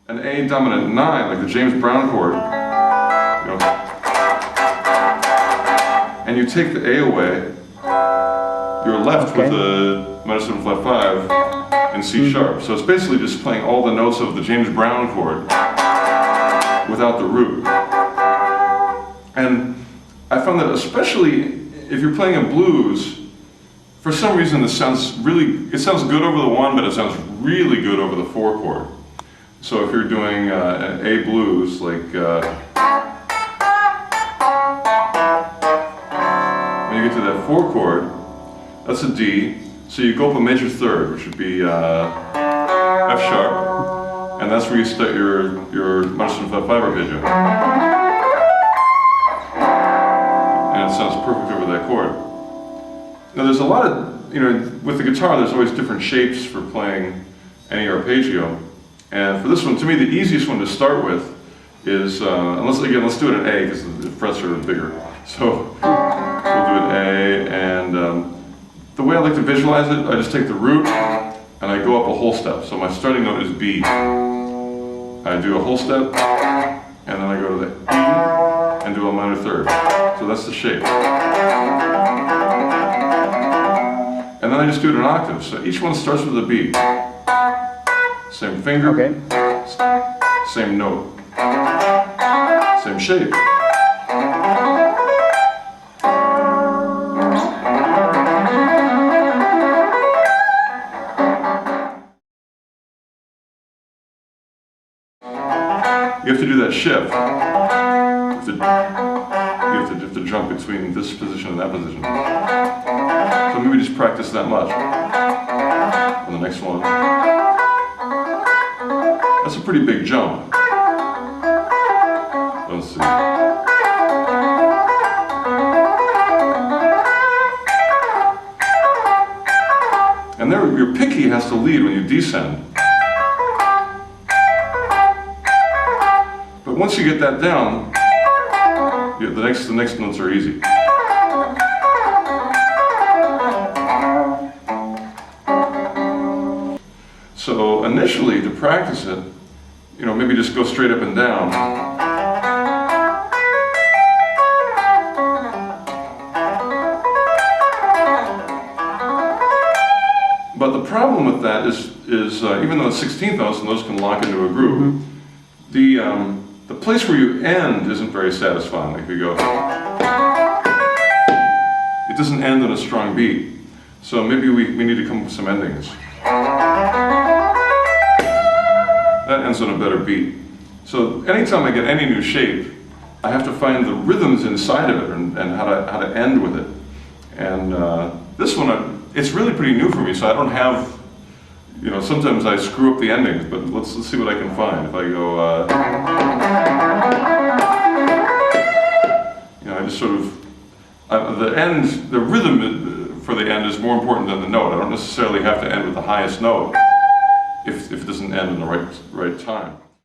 an A dominant 9, like the James Brown chord, you know, and you take the A away, you're left with a minor 7 flat 5 in C sharp. So it's basically just playing all the notes of the James Brown chord without the root. And I found that especially if you're playing a blues, for some reason it sounds good over the 1, but it sounds really good over the 4 chord. So if you're doing an A blues, like when you get to that 4 chord, that's a D, so you go up a major third, which would be F sharp, and that's where you start your minor 7 flat 5 arpeggio. And it sounds perfect over that chord. Now there's a lot of, with the guitar there's always different shapes for playing any arpeggio. And for this one, to me, the easiest one to start with is, let's do it in A, because the frets are bigger. So we'll do an A, and the way I like to visualize it, I just take the root, and I go up a whole step. So my starting note is B. I do a whole step, and then I go to the E, and do a minor third. So that's the shape. And then I just do it in octaves. So each one starts with a B. Same finger, same note, same shape. You have to do that shift. You have to jump between this position and that position. So maybe just practice that much. On the next one. That's a pretty big jump. Let's see. And there, your pinky has to lead when you descend. But once you get that down, the next notes are easy. So initially, to practice it, maybe just go straight up and down. But the problem with that is even though it's 16th notes and those can lock into a groove, the place where you end isn't very satisfying. Like if you go, it doesn't end on a strong beat. So maybe we need to come up with some endings. That ends on a better beat. So anytime I get any new shape, I have to find the rhythms inside of it and how to end with it. And this one, it's really pretty new for me, so I don't have, sometimes I screw up the endings, but let's see what I can find. If I go, I just sort of, the rhythm for the end is more important than the note. I don't necessarily have to end with the highest note if it doesn't end in the right time.